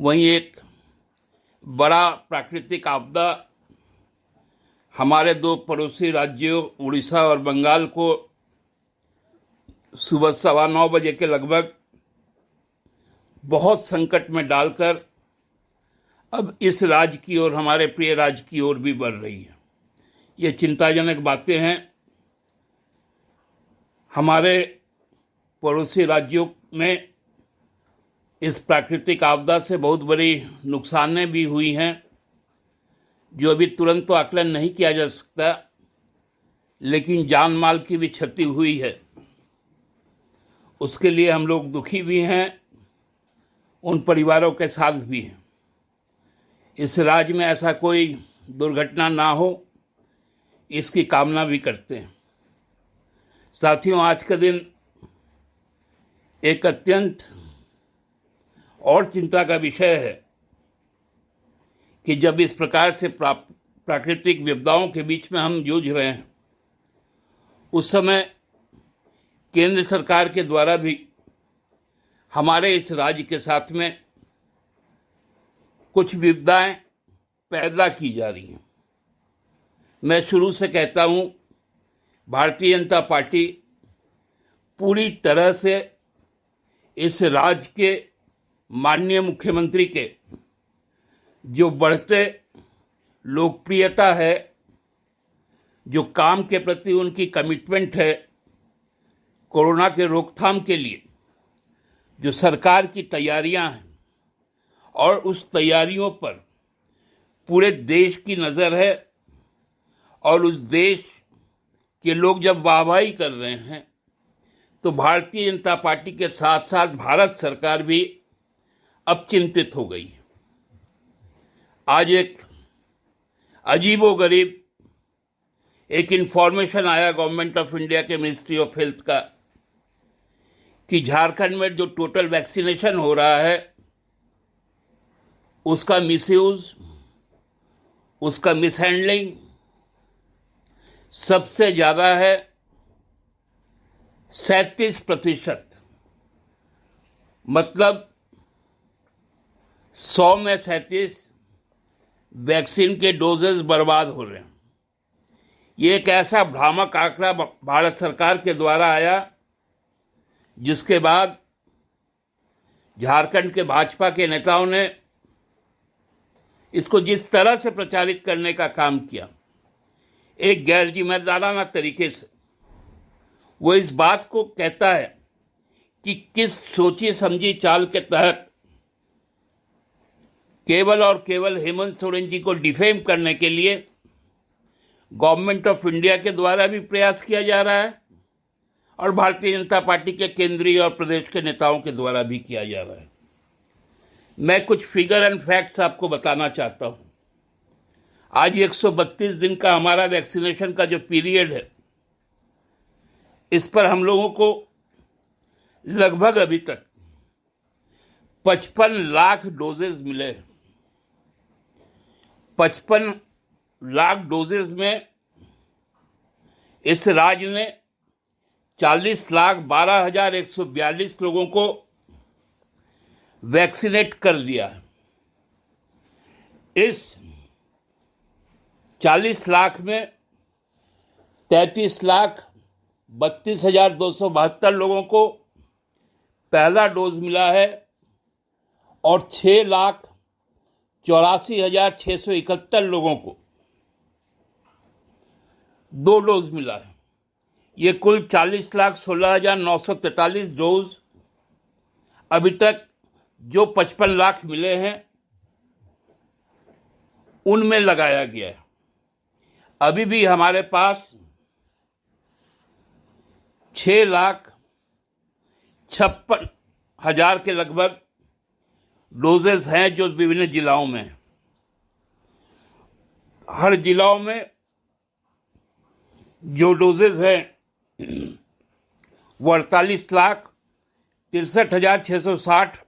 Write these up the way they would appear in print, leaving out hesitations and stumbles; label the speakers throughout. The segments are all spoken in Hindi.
Speaker 1: वहीं एक बड़ा प्राकृतिक आपदा हमारे दो पड़ोसी राज्यों उड़ीसा और बंगाल को सुबह 9:15 के लगभग बहुत संकट में डालकर अब इस राज्य की ओर, हमारे प्रिय राज्य की ओर भी बढ़ रही है। ये चिंताजनक बातें हैं। हमारे पड़ोसी राज्यों में इस प्राकृतिक आपदा से बहुत बड़ी नुकसानें भी हुई हैं, जो अभी तुरंत तो आकलन नहीं किया जा सकता, लेकिन जान माल की भी क्षति हुई है। उसके लिए हम लोग दुखी भी हैं, उन परिवारों के साथ भी हैं। इस राज्य में ऐसा कोई दुर्घटना ना हो, इसकी कामना भी करते हैं। साथियों, आज का दिन एक अत्यंत और चिंता का विषय है कि जब इस प्रकार से प्राकृतिक विपदाओं के बीच में हम जूझ रहे हैं, उस समय केंद्र सरकार के द्वारा भी हमारे इस राज्य के साथ में कुछ विपदाएं पैदा की जा रही हैं। मैं शुरू से कहता हूं, भारतीय जनता पार्टी पूरी तरह से इस राज्य के माननीय मुख्यमंत्री के जो बढ़ते लोकप्रियता है, जो काम के प्रति उनकी कमिटमेंट है, कोरोना के रोकथाम के लिए जो सरकार की तैयारियां हैं और उस तैयारियों पर पूरे देश की नज़र है, और उस देश के लोग जब वाहवाही कर रहे हैं, तो भारतीय जनता पार्टी के साथ साथ भारत सरकार भी अब चिंतित हो गई है। आज एक अजीबोगरीब एक इंफॉर्मेशन आया गवर्नमेंट ऑफ इंडिया के मिनिस्ट्री ऑफ हेल्थ का कि झारखंड में जो टोटल वैक्सीनेशन हो रहा है, उसका मिसयूज, उसका मिसहैंडलिंग सबसे ज्यादा है। 37%, मतलब 100 में 37 वैक्सीन के डोजेस बर्बाद हो रहे हैं। ये एक ऐसा भ्रामक आंकड़ा भारत सरकार के द्वारा आया, जिसके बाद झारखंड के भाजपा के नेताओं ने इसको जिस तरह से प्रचारित करने का काम किया, एक गैर जिम्मेदाराना तरीके से, वो इस बात को कहता है कि किस सोची समझी चाल के तहत केवल और केवल हेमंत सोरेन जी को डिफेम करने के लिए गवर्नमेंट ऑफ इंडिया के द्वारा भी प्रयास किया जा रहा है और भारतीय जनता पार्टी के केंद्रीय और प्रदेश के नेताओं के द्वारा भी किया जा रहा है। मैं कुछ फिगर एंड फैक्ट्स आपको बताना चाहता हूं। आज 132 दिन का हमारा वैक्सीनेशन का जो पीरियड है, इस पर हम लोगों को लगभग अभी तक 55 लाख डोजेज मिले हैं। 55 लाख डोजेज में इस राज्य ने 40,12,142 लोगों को वैक्सीनेट कर दिया है। इस 40 लाख में 33,32,272 लोगों को पहला डोज मिला है और 6,84,671 लोगों को 2 डोज मिला है। ये कुल 40,16,943 डोज अभी तक जो 55 लाख मिले हैं उनमें लगाया गया है। अभी भी हमारे पास 6,56,000 के लगभग डोजेस हैं जो विभिन्न जिलाओं में हैं। हर जिलाओं में जो डोजेस हैं वो 48,63,660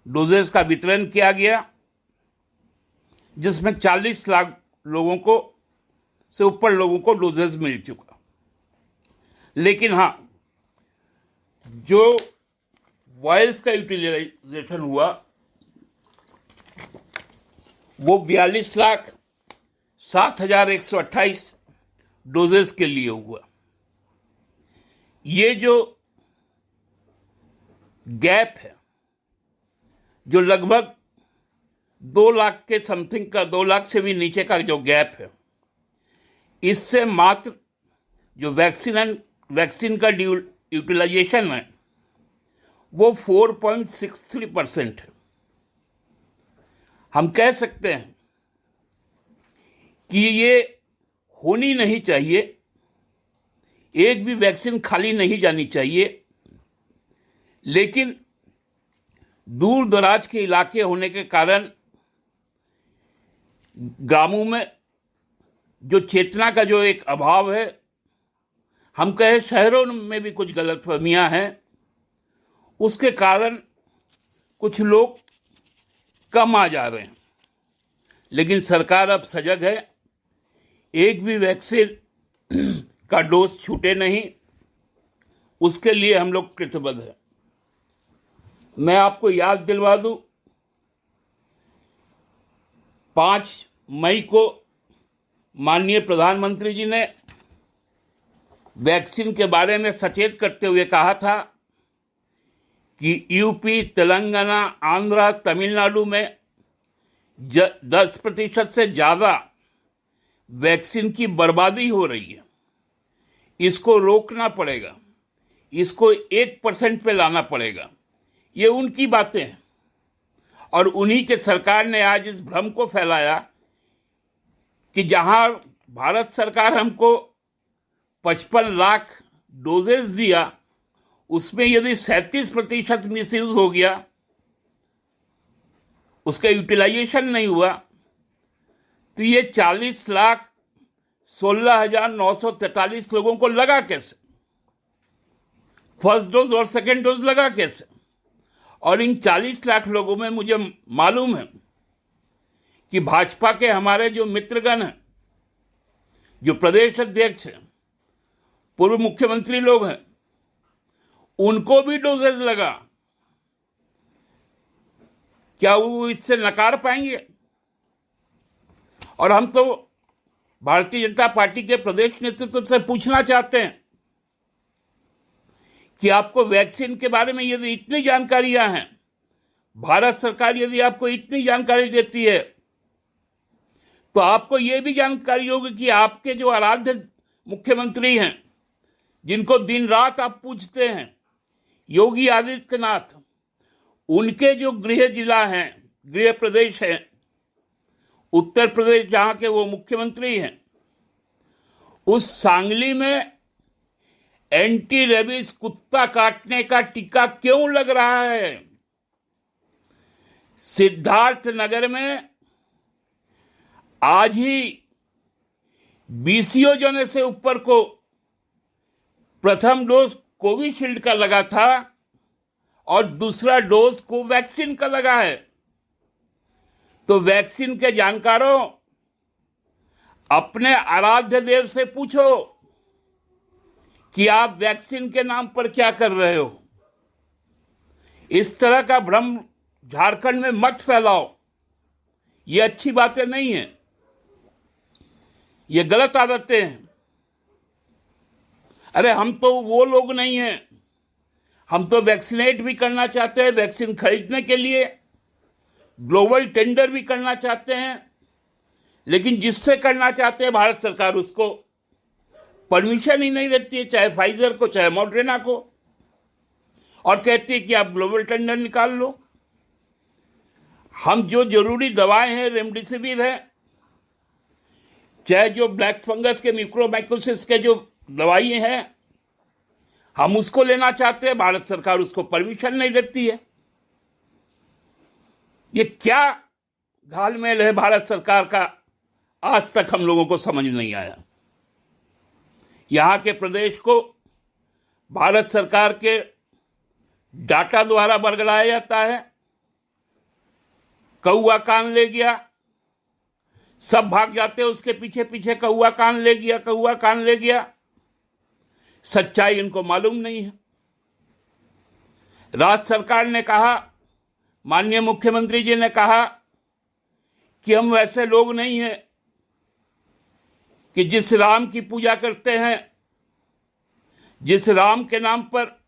Speaker 1: डोजेस का वितरण किया गया, जिसमें 40 लाख लोगों को से ऊपर लोगों को डोजेस मिल चुका। लेकिन हाँ, जो वायल्स का यूटिलाइजेशन हुआ वो 42,07,128 डोजेस के लिए हुआ। ये जो गैप है, जो लगभग 2 लाख के समथिंग का, 2 लाख से भी नीचे का जो गैप है, इससे मात्र जो वैक्सीन का यूटिलाइजेशन है वो 4.63% है। हम कह सकते हैं कि ये होनी नहीं चाहिए, एक भी वैक्सीन खाली नहीं जानी चाहिए, लेकिन दूर दराज के इलाके होने के कारण गांवों में जो चेतना का जो एक अभाव है, हम कहें शहरों में भी कुछ गलतफहमियां हैं, उसके कारण कुछ लोग कम आ जा रहे हैं। लेकिन सरकार अब सजग है, एक भी वैक्सीन का डोज छूटे नहीं, उसके लिए हम लोग कृतबद्ध हैं। मैं आपको याद दिलवा दूं, 5 मई को माननीय प्रधानमंत्री जी ने वैक्सीन के बारे में सचेत करते हुए कहा था कि यूपी, तेलंगाना, आंध्र, तमिलनाडु में 10% से ज्यादा वैक्सीन की बर्बादी हो रही है, इसको रोकना पड़ेगा, इसको 1% पे लाना पड़ेगा। ये उनकी बातें हैं और उन्हीं के सरकार ने आज इस भ्रम को फैलाया कि जहां भारत सरकार हमको 55 लाख डोजेस दिया, उसमें यदि 37% मिसयूज हो गया, उसका यूटिलाइजेशन नहीं हुआ, तो ये 40,16,943 लोगों को लगा कैसे? फर्स्ट डोज और सेकेंड डोज लगा कैसे? और इन 40 लाख लोगों में मुझे मालूम है कि भाजपा के हमारे जो मित्रगण हैं, जो प्रदेश अध्यक्ष हैं, पूर्व मुख्यमंत्री लोग हैं, उनको भी डोजेज लगा। क्या वो इससे नकार पाएंगे? और हम तो भारतीय जनता पार्टी के प्रदेश नेतृत्व से पूछना चाहते हैं कि आपको वैक्सीन के बारे में यदि इतनी जानकारियां हैं, भारत सरकार यदि आपको इतनी जानकारी देती है, तो आपको यह भी जानकारी होगी कि आपके जो आराध्य मुख्यमंत्री हैं, जिनको दिन रात आप पूछते हैं, योगी आदित्यनाथ, उनके जो गृह जिला हैं, गृह प्रदेश है उत्तर प्रदेश, जहां के वो मुख्यमंत्री हैं, उस सांगली में एंटी रेबीज कुत्ता काटने का टीका क्यों लग रहा है? सिद्धार्थ नगर में आज ही 20 जने से ऊपर को प्रथम डोज कोविशील्ड का लगा था और दूसरा डोज कोवैक्सीन का लगा है। तो वैक्सीन के जानकारों, अपने आराध्य देव से पूछो कि आप वैक्सीन के नाम पर क्या कर रहे हो। इस तरह का भ्रम झारखंड में मत फैलाओ, ये अच्छी बातें नहीं है, ये गलत आदतें हैं। अरे हम तो वो लोग नहीं हैं, हम तो वैक्सीनेट भी करना चाहते हैं, वैक्सीन खरीदने के लिए ग्लोबल टेंडर भी करना चाहते हैं, लेकिन जिससे करना चाहते हैं भारत सरकार उसको परमिशन ही नहीं देती है, चाहे फाइजर को चाहे मॉडर्ना को, और कहती है कि आप ग्लोबल टेंडर निकाल लो। हम जो जरूरी दवाएं हैं, रेमडेसिविर है, चाहे जो ब्लैक फंगस के म्यूकोरमाइकोसिस के जो दवाई हैं, हम उसको लेना चाहते हैं, भारत सरकार उसको परमिशन नहीं देती है। ये क्या घालमेल है भारत सरकार का, आज तक हम लोगों को समझ नहीं आया। यहां के प्रदेश को भारत सरकार के डाटा द्वारा बरगलाया जाता है। कौआ कान ले गया, सब भाग जाते हैं उसके पीछे पीछे, कौआ कान ले गया, कौआ कान ले गया। सच्चाई इनको मालूम नहीं है। राज्य सरकार ने कहा, माननीय मुख्यमंत्री जी ने कहा कि हम वैसे लोग नहीं हैं कि जिस राम की पूजा करते हैं, जिस राम के नाम पर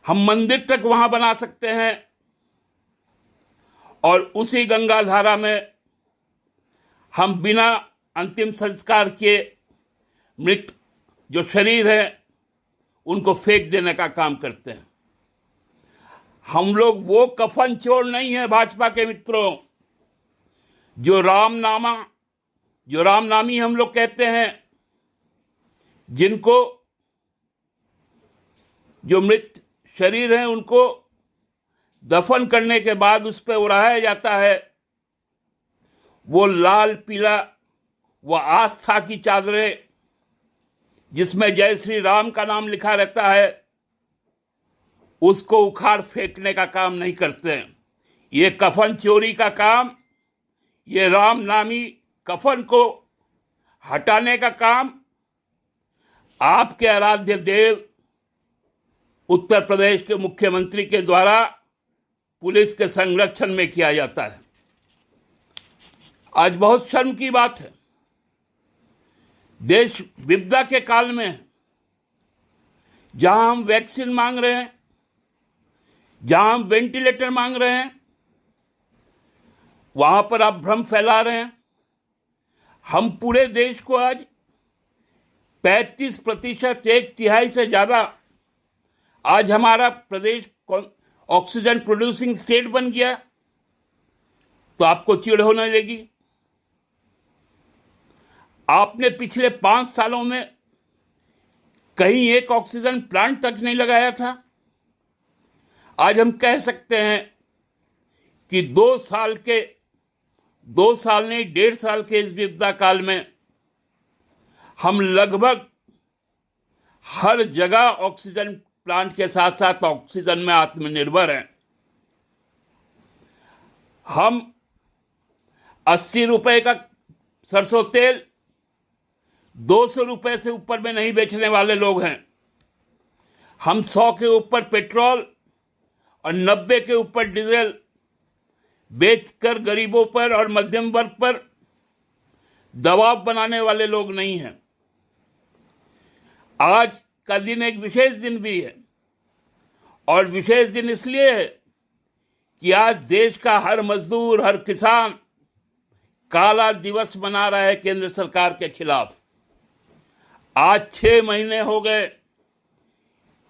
Speaker 1: हम मंदिर तक वहां बना सकते हैं और उसी गंगा धारा में हम बिना अंतिम संस्कार किए मृत जो शरीर है उनको फेंक देने का काम करते हैं। हम लोग वो कफन चोर नहीं है भाजपा के मित्रों, जो रामनामी हम लोग कहते हैं, जिनको जो मृत शरीर है उनको दफन करने के बाद उस पर उड़ाया जाता है। वो लाल पीला वो आस्था की चादरें जिसमें जय श्री राम का नाम लिखा रहता है, उसको उखाड़ फेंकने का काम नहीं करते हैं। ये कफन चोरी का काम, ये राम नामी कफन को हटाने का काम आपके आराध्य देव उत्तर प्रदेश के मुख्यमंत्री के द्वारा पुलिस के संरक्षण में किया जाता है। आज बहुत शर्म की बात है, देश विपदा के काल में है, जहां हम वैक्सीन मांग रहे हैं, जहां हम वेंटिलेटर मांग रहे हैं, वहां पर आप भ्रम फैला रहे हैं। हम पूरे देश को आज 35%, 1/3 से ज्यादा आज हमारा प्रदेश ऑक्सीजन प्रोड्यूसिंग स्टेट बन गया, तो आपको चिढ़ होने लगी। आपने पिछले 5 सालों में कहीं एक ऑक्सीजन प्लांट तक नहीं लगाया था। आज हम कह सकते हैं कि 2 साल नहीं 1.5 साल के इस विपदा काल में हम लगभग हर जगह ऑक्सीजन प्लांट के साथ साथ ऑक्सीजन में आत्मनिर्भर हैं। हम 80 रुपए का सरसों तेल 200 रुपए से ऊपर में नहीं बेचने वाले लोग हैं। हम 100 के ऊपर पेट्रोल और 90 के ऊपर डीजल बेचकर गरीबों पर और मध्यम वर्ग पर दबाव बनाने वाले लोग नहीं हैं। आज का दिन एक विशेष दिन भी है, और विशेष दिन इसलिए है कि आज देश का हर मजदूर, हर किसान काला दिवस मना रहा है केंद्र सरकार के खिलाफ। आज 6 महीने हो गए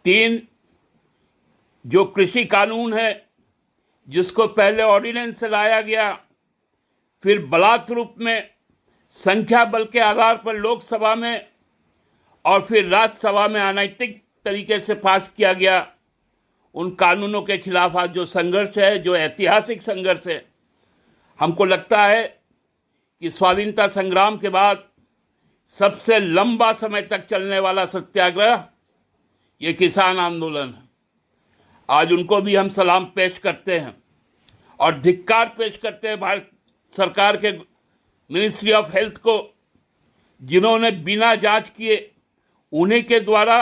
Speaker 1: 3 जो कृषि कानून है, जिसको पहले ऑर्डिनेंस से लाया गया, फिर बलात् रूप में संख्या बल के आधार पर लोकसभा में और फिर राज्यसभा में अनैतिक तरीके से पास किया गया। उन कानूनों के खिलाफ आज जो संघर्ष है, जो ऐतिहासिक संघर्ष है, हमको लगता है कि स्वाधीनता संग्राम के बाद सबसे लंबा समय तक चलने वाला सत्याग्रह ये किसान आंदोलन है। आज उनको भी हम सलाम पेश करते हैं और धिक्कार पेश करते हैं भारत सरकार के मिनिस्ट्री ऑफ हेल्थ को, जिन्होंने बिना जांच किए उन्हीं के द्वारा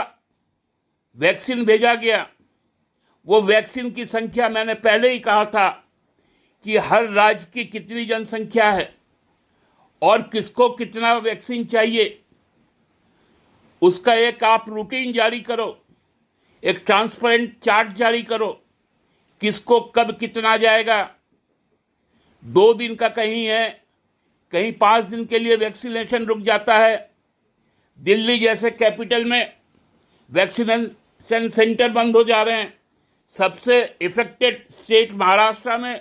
Speaker 1: वैक्सीन भेजा गया। वो वैक्सीन की संख्या मैंने पहले ही कहा था कि हर राज्य की कितनी जनसंख्या है और किसको कितना वैक्सीन चाहिए, उसका एक आप रूटीन जारी करो, एक ट्रांसपेरेंट चार्ट जारी करो, किसको कब कितना जाएगा। 2 दिन का कहीं है, कहीं 5 दिन के लिए वैक्सीनेशन रुक जाता है। दिल्ली जैसे कैपिटल में वैक्सीनेशन सेंटर बंद हो जा रहे हैं। सबसे इफेक्टेड स्टेट महाराष्ट्र में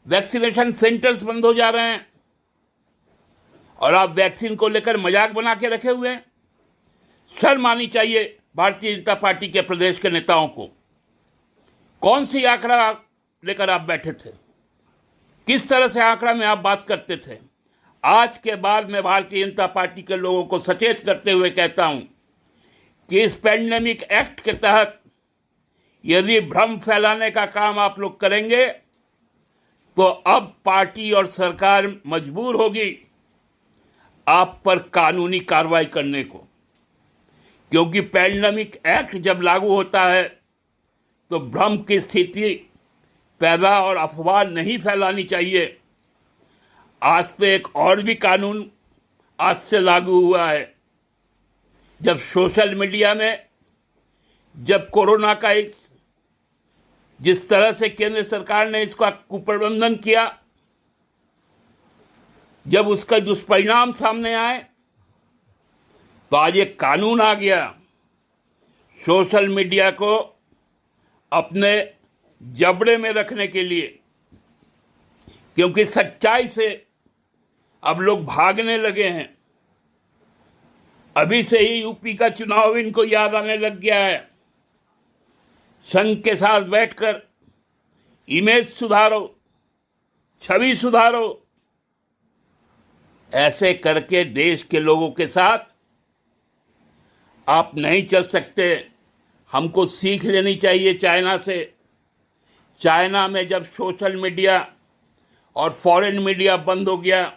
Speaker 1: वैक्सीनेशन सेंटर्स बंद हो जा रहे हैं, और आप वैक्सीन को लेकर मजाक बना के रखे हुए हैं। शर्म आनी चाहिए भारतीय जनता पार्टी के प्रदेश के नेताओं को। कौन सी आंकड़ा लेकर आप बैठे थे, किस तरह से आंकड़ा में आप बात करते थे। आज के बाद मैं भारतीय जनता पार्टी के लोगों को सचेत करते हुए कहता हूं कि इस पैंडेमिक एक्ट के तहत यदि भ्रम फैलाने का काम आप लोग करेंगे तो अब पार्टी और सरकार मजबूर होगी आप पर कानूनी कार्रवाई करने को, क्योंकि पैंडेमिक एक्ट जब लागू होता है तो भ्रम की स्थिति पैदा और अफवाह नहीं फैलानी चाहिए। आज तो एक और भी कानून आज से लागू हुआ है। जब सोशल मीडिया में जब कोरोना का जिस तरह से केंद्र सरकार ने इसका कुप्रबंधन किया, जब उसका दुष्परिणाम सामने आए, तो आज एक कानून आ गया सोशल मीडिया को अपने जबड़े में रखने के लिए, क्योंकि सच्चाई से अब लोग भागने लगे हैं। अभी से ही यूपी का चुनाव इनको याद आने लग गया है। संघ के साथ बैठकर इमेज सुधारो, छवि सुधारो, ऐसे करके देश के लोगों के साथ आप नहीं चल सकते। हमको सीख लेनी चाहिए चाइना से। चाइना में जब सोशल मीडिया और फॉरेन मीडिया बंद हो गया,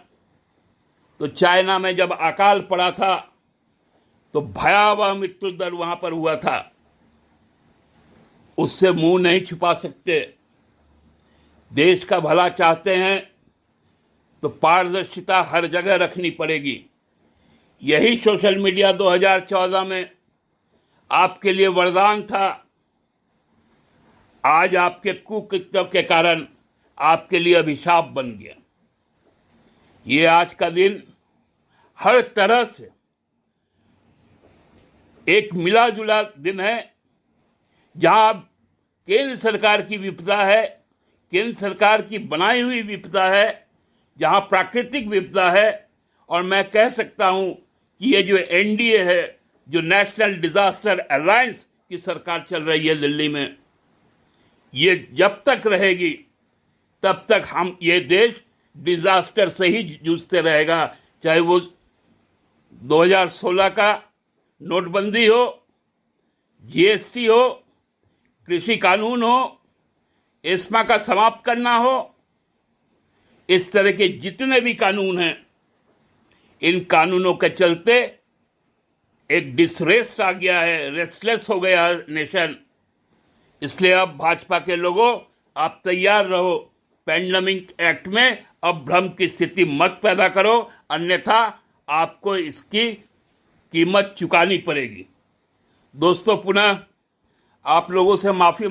Speaker 1: तो चाइना में जब अकाल पड़ा था तो भयावह मृत्यु दर वहां पर हुआ था। उससे मुंह नहीं छुपा सकते। देश का भला चाहते हैं तो पारदर्शिता हर जगह रखनी पड़ेगी। यही सोशल मीडिया 2014 में आपके लिए वरदान था। आज आपके कुकृत्यों के कारण आपके लिए अभिशाप बन गया। ये आज का दिन हर तरह से एक मिला जुला दिन है, जहां केंद्र सरकार की विपदा है, केंद्र सरकार की बनाई हुई विपदा है, जहां प्राकृतिक विपदा है। और मैं कह सकता हूं कि ये जो एनडीए है, जो नेशनल डिजास्टर अलायंस की सरकार चल रही है दिल्ली में, ये जब तक रहेगी तब तक हम ये देश डिजास्टर से ही जूझते रहेगा। चाहे वो 2016 का नोटबंदी हो, जीएसटी हो, कृषि कानून हो, एस्मा का समाप्त करना हो, इस तरह के जितने भी कानून हैं, इन कानूनों के चलते एक डिसरेस्ट आ गया है, रेस्टलेस हो गया नेशन। इसलिए अब भाजपा के लोगों, आप तैयार रहो। पैंडेमिक एक्ट में अब भ्रम की स्थिति मत पैदा करो, अन्यथा आपको इसकी कीमत चुकानी पड़ेगी। दोस्तों, पुनः आप लोगों से माफी